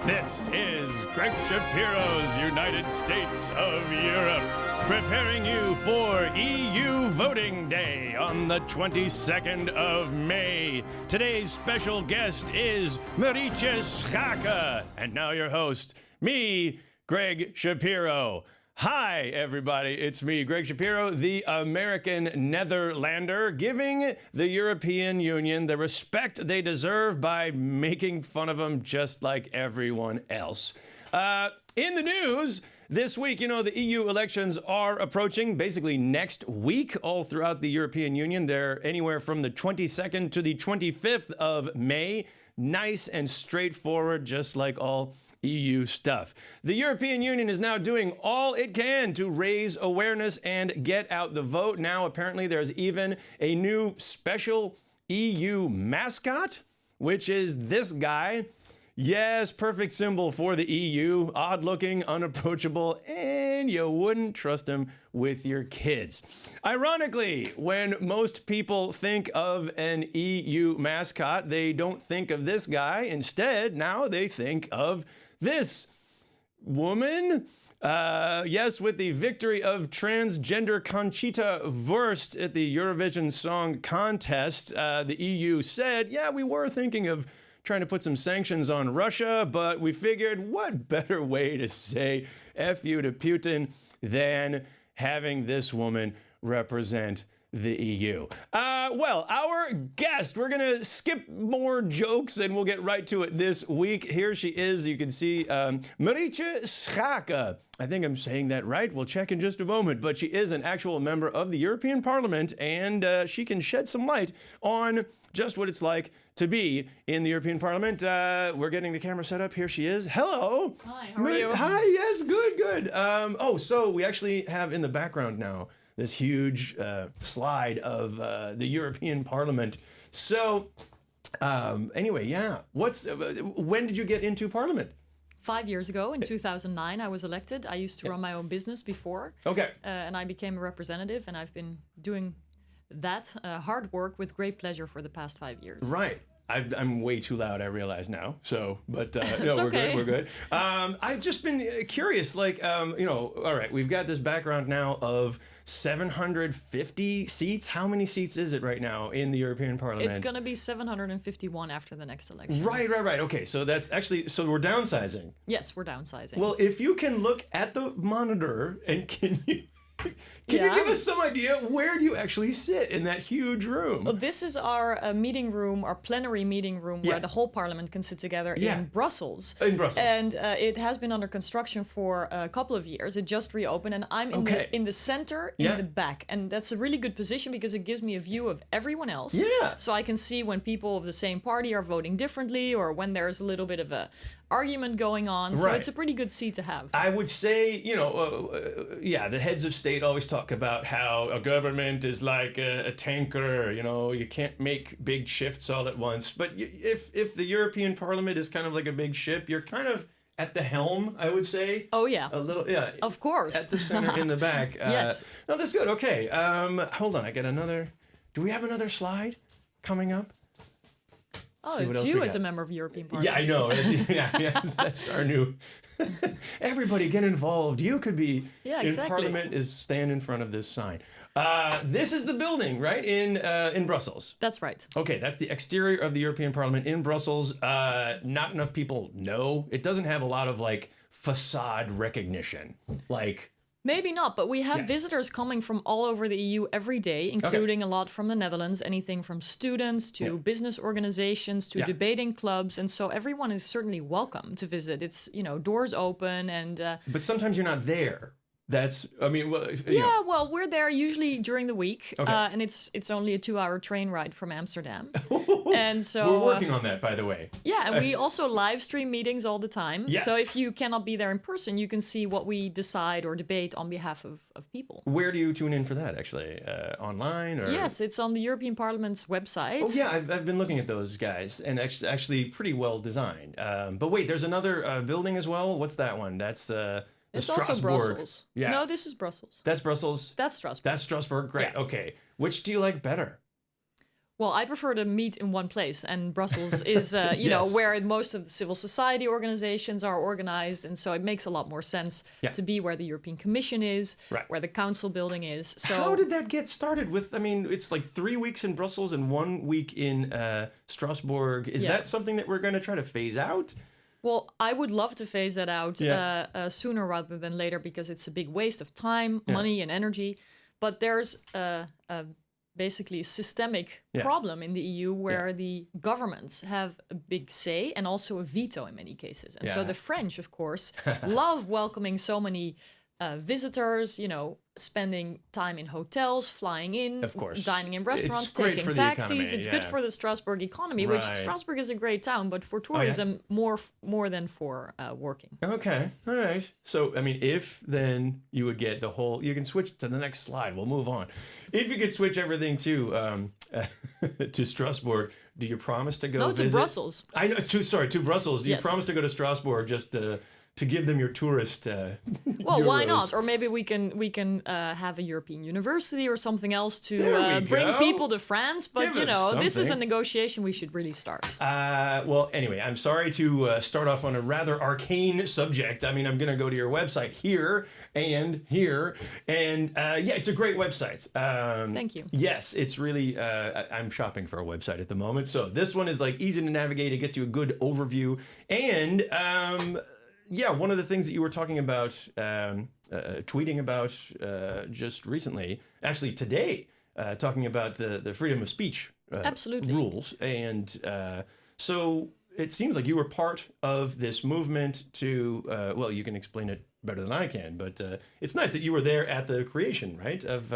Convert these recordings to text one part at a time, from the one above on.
This is Greg Shapiro's United States of Europe, preparing you for EU Voting Day on the 22nd of May. Today's special guest is Marietje Schaake, and now your host, me, Greg Shapiro. Hi, everybody. It's me, Greg Shapiro, the American Netherlander, giving the European Union the respect they deserve by making fun of them just like everyone else. In the news this week, the EU elections are approaching basically next week all throughout the European Union. They're anywhere from the 22nd to the 25th of May. Nice and straightforward, just like all EU stuff. The European Union is now doing all it can to raise awareness and get out the vote. Now, apparently, there's even a new special EU mascot, which is this guy. Yes, perfect symbol for the EU. Odd-looking, unapproachable, and you wouldn't trust him with your kids. Ironically, when most people think of an EU mascot, they don't think of this guy. Instead, now they think of this woman. Yes, with the victory of transgender Conchita Wurst at the Eurovision Song Contest, the EU said, yeah, we were thinking of trying to put some sanctions on Russia, but we figured what better way to say F you to Putin than having this woman represent the EU. Well, our guest, we're going to skip more jokes and we'll get right to it this week. Here she is. You can see Marietje Schaake. I think I'm saying that right. We'll check in just a moment. But she is an actual member of the European Parliament, and she can shed some light on just what it's like to be in the European Parliament. We're getting the camera set up. Here she is. Hello. Hi, how are you? Hi, yes, good. So we actually have in the background now this huge slide of the European Parliament. So anyway, yeah. When did you get into Parliament? 5 years ago, in 2009, I was elected. I used to run my own business before. Okay. And I became a representative, and I've been doing that hard work with great pleasure for the past 5 years. Right. I'm way too loud, I realize now. So, but no, It's okay. We're good. I've just been curious, all right, we've got this background now of 750 seats. How many seats is it right now in the European Parliament? It's going to be 751 after the next election. Right. Okay, so that's actually, so we're downsizing. Yes, we're downsizing. Well, if you can look at the monitor and can you give us some idea where do you actually sit in that huge room? Well, this is our meeting room, our plenary meeting room, where the whole parliament can sit together in Brussels. In Brussels. And it has been under construction for a couple of years. It just reopened, and I'm in the center, in the back. And that's a really good position because it gives me a view of everyone else. Yeah. So I can see when people of the same party are voting differently, or when there's a little bit of a argument going on. So it's a pretty good seat to have. I would say, the heads of state always talk about how a government is like a tanker. You can't make big shifts all at once. But if the European Parliament is kind of like a big ship, you're kind of at the helm, I would say. Oh, yeah. A little, yeah. Of course. At the center in the back. Yes. No, that's good. Okay. Hold on. I get another. Do we have another slide coming up? Oh, it's you as a member of the European Parliament. Yeah, I know. Yeah, that's our new... Everybody get involved. You could be in Parliament, is stand in front of this sign. This is the building, right, in Brussels? That's right. Okay, that's the exterior of the European Parliament in Brussels. Not enough people know. It doesn't have a lot of, facade recognition. Maybe not, but we have visitors coming from all over the EU every day, including a lot from the Netherlands, anything from students to business organizations to debating clubs. And so everyone is certainly welcome to visit. It's, doors open and... But sometimes you're not there. Well, we're there usually during the week, and it's only a 2-hour train ride from Amsterdam. And so we're working on that, by the way. Yeah, and we also live stream meetings all the time. Yes. So if you cannot be there in person, you can see what we decide or debate on behalf of people. Where do you tune in for that, actually? Online? Or? Yes, it's on the European Parliament's website. Oh, yeah, I've been looking at those guys, and actually pretty well designed. But wait, there's another building as well. What's that one? That's... It's Strasbourg. also Brussels. Yeah. No, this is Brussels. That's Brussels? That's Strasbourg. That's Strasbourg. Great. Yeah. Okay. Which do you like better? Well, I prefer to meet in one place, and Brussels is, you know, where most of the civil society organizations are organized, and so it makes a lot more sense to be where the European Commission is, where the Council building is. So, how did that get started? With, I mean, it's like 3 weeks in Brussels and 1 week in Strasbourg. Is that something that we're going to try to phase out? Well, I would love to phase that out sooner rather than later, because it's a big waste of time, money, and energy. But there's basically systemic problem in the EU where the governments have a big say and also a veto in many cases. And so the French, of course, love welcoming so many visitors, you know, spending time in hotels, flying in, of course, dining in restaurants, it's great taking for the taxis. economy, It's good for the Strasbourg economy, which Strasbourg is a great town, but for tourism, more than for working. Okay, all right. So, I mean, if then you would get the whole, you can switch to the next slide. We'll move on. If you could switch everything to Strasbourg, do you promise to go visit? To Brussels. I know. To Brussels. Do you promise to go to Strasbourg just to give them your tourist? Well, why not? Or maybe we can have a European university or something else to bring people to France. But you know, this is a negotiation we should really start. Well, anyway, I'm sorry to start off on a rather arcane subject. I mean, I'm going to go to your website here, and it's a great website. Thank you. Yes, it's really. I'm shopping for a website at the moment, so this one is like easy to navigate. It gets you a good overview, and one of the things that you were talking about, tweeting about just recently, actually today, talking about the freedom of speech absolutely rules. And so it seems like you were part of this movement to, well, you can explain it better than I can, but it's nice that you were there at the creation, right, of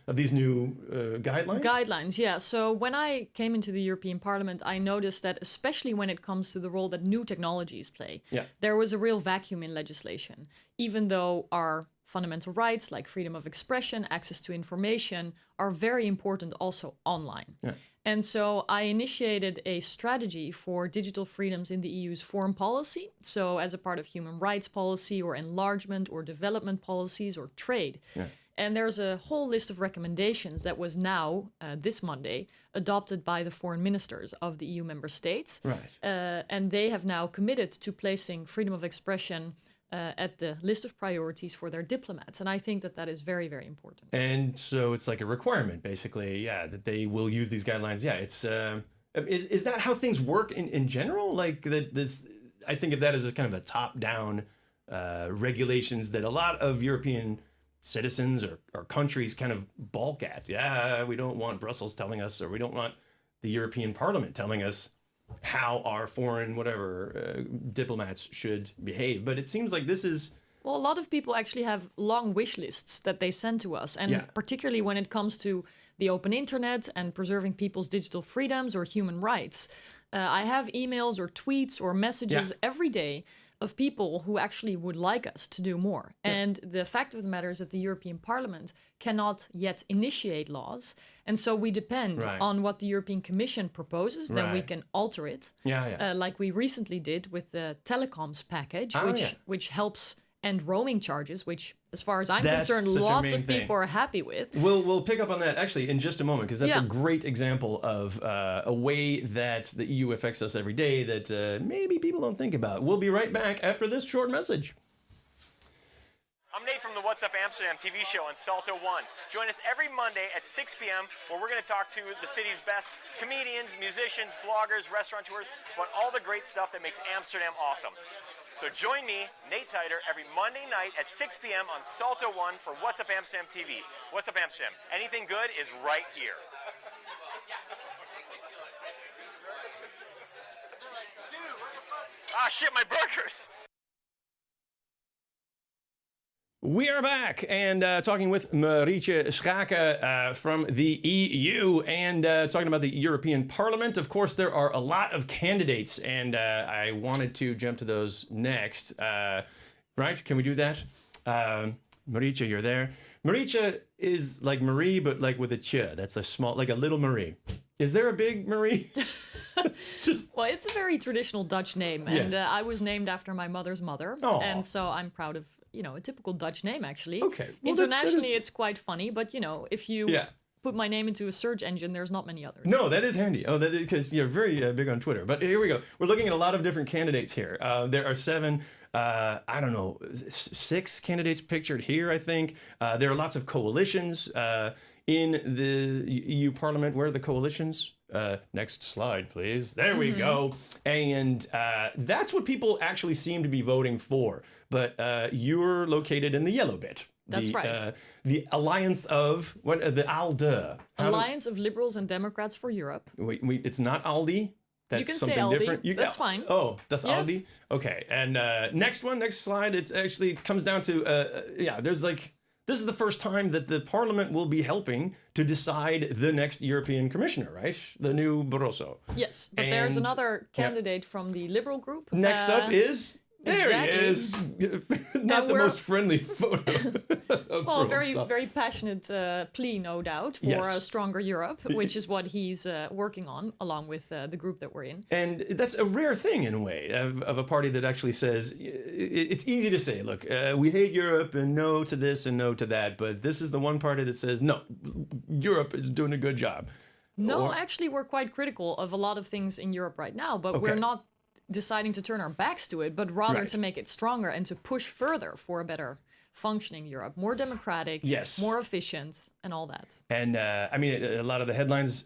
these new guidelines? Guidelines, yeah. So when I came into the European Parliament, I noticed that especially when it comes to the role that new technologies play, there was a real vacuum in legislation, even though our fundamental rights like freedom of expression, access to information are very important also online. Yeah. And so I initiated a strategy for digital freedoms in the EU's foreign policy. So as a part of human rights policy or enlargement or development policies or trade. Yeah. And there's a whole list of recommendations that was now, this Monday, adopted by the foreign ministers of the EU member states. Right. And they have now committed to placing freedom of expression at the list of priorities for their diplomats. And I think that that is very, very important. And so it's like a requirement, basically, that they will use these guidelines. Yeah, it's is that how things work in general? Like this, I think of that as a kind of a top-down regulations that a lot of European citizens or countries kind of balk at. Yeah, we don't want Brussels telling us, or we don't want the European Parliament telling us how our foreign diplomats should behave. But it seems like this is... Well, a lot of people actually have long wish lists that they send to us. And particularly when it comes to the open internet and preserving people's digital freedoms or human rights. I have emails or tweets or messages every day of people who actually would like us to do more. And the fact of the matter is that the European Parliament cannot yet initiate laws. And so we depend on what the European Commission proposes, then we can alter it. Like we recently did with the telecoms package, which helps end roaming charges, which, as far as I'm concerned, lots of people are happy with. We'll pick up on that actually in just a moment, because that's a great example of a way that the EU affects us every day that maybe people don't think about. We'll be right back after this short message. I'm Nate from the What's Up Amsterdam TV show on Salto 1. Join us every Monday at 6 p.m. where we're going to talk to the city's best comedians, musicians, bloggers, restaurateurs, about all the great stuff that makes Amsterdam awesome. So join me, Nate Titer, every Monday night at 6 p.m. on Salto 1 for What's Up Amsterdam TV. What's Up Amsterdam? Anything good is right here. Ah, shit, my burgers! We are back and talking with Marietje Schaake from the EU and talking about the European Parliament. Of course, there are a lot of candidates, and I wanted to jump to those next. Right? Can we do that? Marietje, you're there. Marietje is like Marie, but like with a ch. That's a small, like a little Marie. Is there a big Marie? Well, it's a very traditional Dutch name, and I was named after my mother's mother, and so I'm proud of, a typical Dutch name, actually. Okay. Well, internationally, it's quite funny, but, if you put my name into a search engine, there's not many others. No, that is handy. Oh, that is because you're very big on Twitter. But here we go. We're looking at a lot of different candidates here. There are 7. I don't know, 6 candidates pictured here, I think. There are lots of coalitions in the EU Parliament. Where are the coalitions? Next slide, please. There we go. And that's what people actually seem to be voting for. But you're located in the yellow bit. That's right. The Alliance of, the ALDE. Alliance of Liberals and Democrats for Europe. Wait, it's not Aldi? That's you can something say Aldi. different. That's fine. Oh, that's Yes. Aldi? Okay. And next slide, it actually comes down to, there's like, this is the first time that the Parliament will be helping to decide the next European Commissioner, right? The new Barroso. Yes, but there's another candidate from the Liberal group. Next up is... There he is. Not the most friendly photo. Well, very passionate plea, no doubt, for a stronger Europe, which is what he's working on, along with the group that we're in. And that's a rare thing, in a way, of a party that actually says, it's easy to say, look, we hate Europe and no to this and no to that, but this is the one party that says, no, Europe is doing a good job. No, actually, we're quite critical of a lot of things in Europe right now, but we're not deciding to turn our backs to it, but rather to make it stronger and to push further for a better functioning Europe, more democratic, more efficient, and all that. And I mean, a lot of the headlines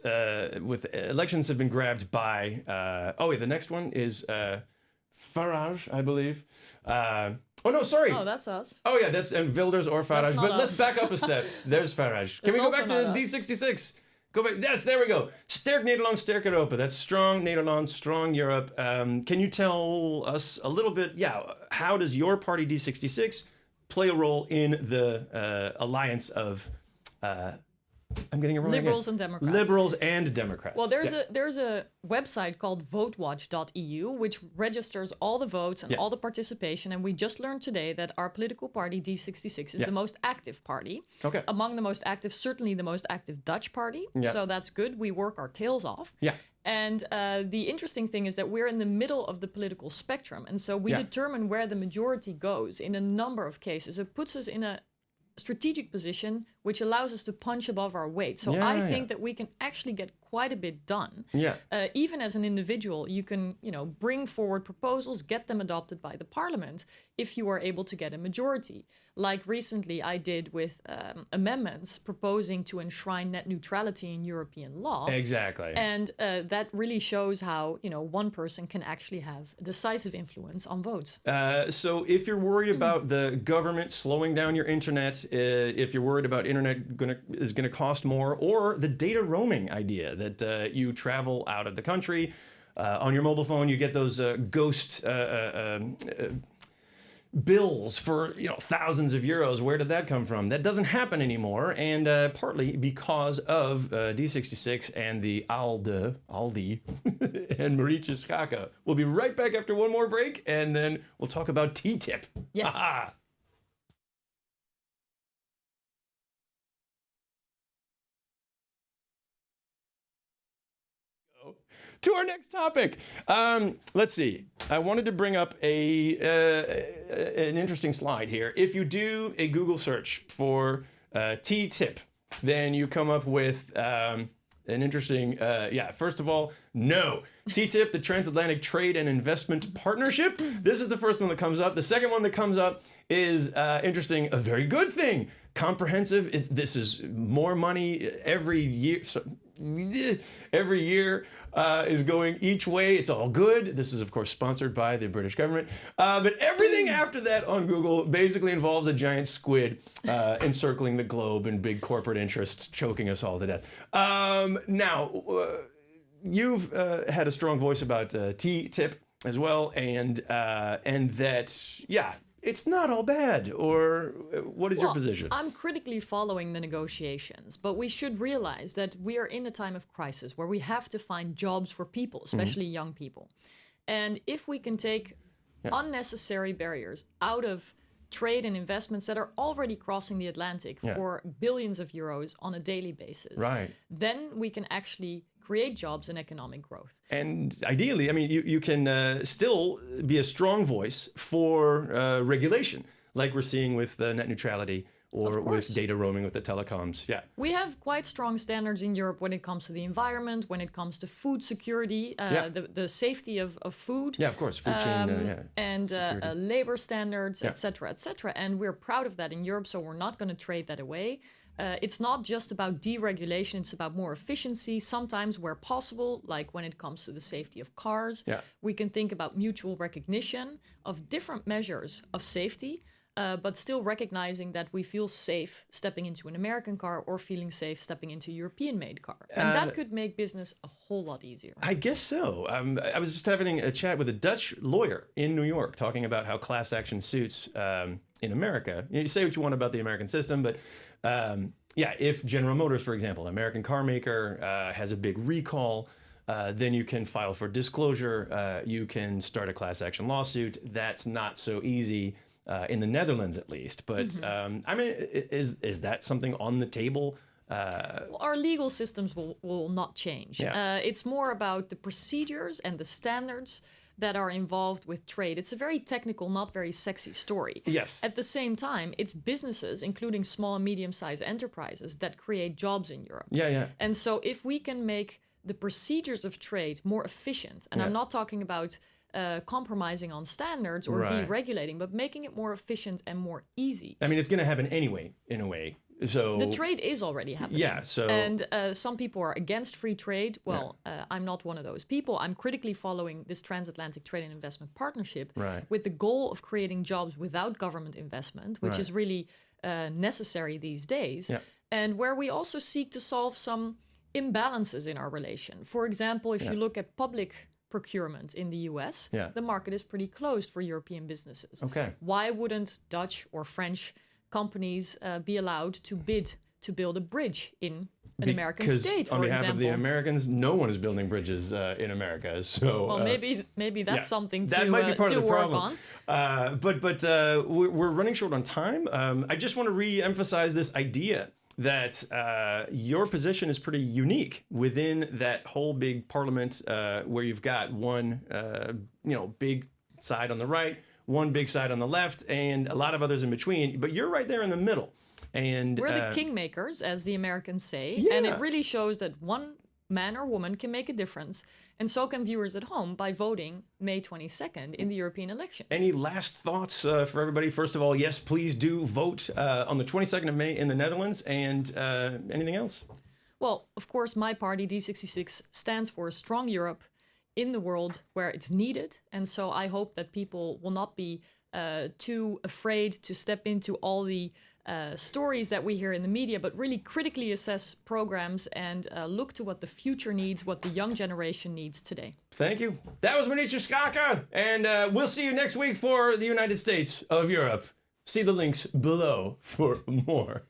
with elections have been grabbed by. The next one is Farage, I believe. Oh no, sorry. Oh, that's us. Oh yeah, that's Wilders or Farage. But let's back up a step. There's Farage. Can we go back to D66? Go back. Yes, there we go. Sterk Nederland, sterk Europa. That's strong Nederland, strong Europe. Can you tell us a little bit? Yeah, how does your party D66 play a role in the alliance of? I'm getting it wrong. Liberals and Democrats. Liberals and Democrats. Well, there's a website called votewatch.eu, which registers all the votes and all the participation. And we just learned today that our political party, D66, is the most active party. Okay. Among the most active, certainly the most active Dutch party. So that's good. We work our tails off. Yeah. And the interesting thing is that we're in the middle of the political spectrum. And so we determine where the majority goes in a number of cases. It puts us in a strategic position which allows us to punch above our weight. So I think that we can actually get quite a bit done. Even as an individual, you can, bring forward proposals, get them adopted by the parliament if you are able to get a majority. Like recently I did with amendments proposing to enshrine net neutrality in European law. Exactly. And that really shows how, one person can actually have a decisive influence on votes. So if you're worried about the government slowing down your internet, if you're worried about internet is gonna cost more, or the data roaming idea that you travel out of the country on your mobile phone, you get those ghost bills for thousands of euros. Where did that come from? That doesn't happen anymore, and partly because of D66 and the Aldi and Marietje Schaake. We'll be right back after one more break, and then we'll talk about TTIP. Yes. Aha. To our next topic. Let's see. I wanted to bring up an interesting slide here. If you do a Google search for TTIP, then you come up with an interesting, first of all, no. TTIP, the Transatlantic Trade and Investment Partnership. This is the first one that comes up. The second one that comes up is interesting, a very good thing. Comprehensive. This is more money every year. Every year is going each way. It's all good. This is, of course, sponsored by the British government. But everything after that on Google basically involves a giant squid encircling the globe and big corporate interests choking us all to death. Now, you've had a strong voice about TTIP as well, and that, it's not all bad, or what is your position? I'm critically following the negotiations, but we should realize that we are in a time of crisis where we have to find jobs for people, especially young people. And if we can take unnecessary barriers out of trade and investments that are already crossing the Atlantic for billions of euros on a daily basis, then we can actually create jobs and economic growth. And ideally, I mean, you can still be a strong voice for regulation, like we're seeing with net neutrality or with data roaming with the telecoms. Yeah. We have quite strong standards in Europe when it comes to the environment, when it comes to food security, the safety of food. Yeah, of course. Food chain, and labor standards, et cetera, et cetera. And we're proud of that in Europe, so we're not going to trade that away. It's not just about deregulation, it's about more efficiency. Sometimes where possible, like when it comes to the safety of cars, we can think about mutual recognition of different measures of safety, but still recognizing that we feel safe stepping into an American car or feeling safe stepping into a European-made car. And that could make business a whole lot easier. I guess so. I was just having a chat with a Dutch lawyer in New York talking about how class action suits in America, you say what you want about the American system, but if General Motors, for example, an American car maker, has a big recall, then you can file for disclosure. You can start a class action lawsuit. That's not so easy in the Netherlands, at least. But I mean, is that something on the table? Well, our legal systems will not change. It's more about the procedures and the standards that are involved with trade. It's a very technical, not very sexy story. Yes. At the same time, it's businesses, including small and medium-sized enterprises, that create jobs in Europe. And so if we can make the procedures of trade more efficient, and I'm not talking about compromising on standards or deregulating, but making it more efficient and more easy. I mean, it's going to happen anyway, in a way. So the trade is already happening. And some people are against free trade. Well, I'm not one of those people. I'm critically following this transatlantic trade and investment partnership with the goal of creating jobs without government investment, which is really necessary these days. And where we also seek to solve some imbalances in our relation. For example, if you look at public procurement in the US, the market is pretty closed for European businesses. Why wouldn't Dutch or French companies be allowed to bid to build a bridge in an American state, for example? On behalf of the Americans, no one is building bridges in America. So, well, maybe that's something that might be part of the work problem. on. But we're running short on time. I just want to re-emphasize this idea that your position is pretty unique within that whole big parliament, where you've got one big side on the right, one big side on the left, and a lot of others in between, but you're right there in the middle. And we're the kingmakers, as the Americans say, and it really shows that one man or woman can make a difference, and so can viewers at home by voting May 22nd in the European elections. Any last thoughts for everybody? First of all, yes, please do vote on the 22nd of May in the Netherlands, and anything else? Well, of course, my party, D66, stands for a strong Europe in the world where it's needed. And so I hope that people will not be too afraid to step into all the stories that we hear in the media, but really critically assess programs and look to what the future needs, what the young generation needs today. Thank you. That was Marietje Schaake, and we'll see you next week for the United States of Europe. See the links below for more.